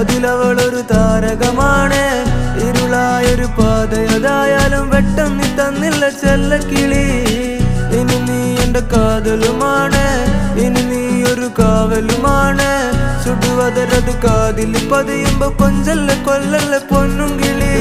അതിലവളൊരു താരകമാണ്. ഇരുളായൊരു പാതയതായാലും വെട്ടം നീ തന്നില്ല ചെല്ലക്കിളി. ഇനി നീ എന്റെ കാതലുമാണ്, ഇനി നീ ഒരു കാവലുമാണ്. ചുടുവതരത് കാതിൽ പതിയുമ്പോ കൊഞ്ചല്ല കൊല്ലല്ല പൊന്നും കിളി.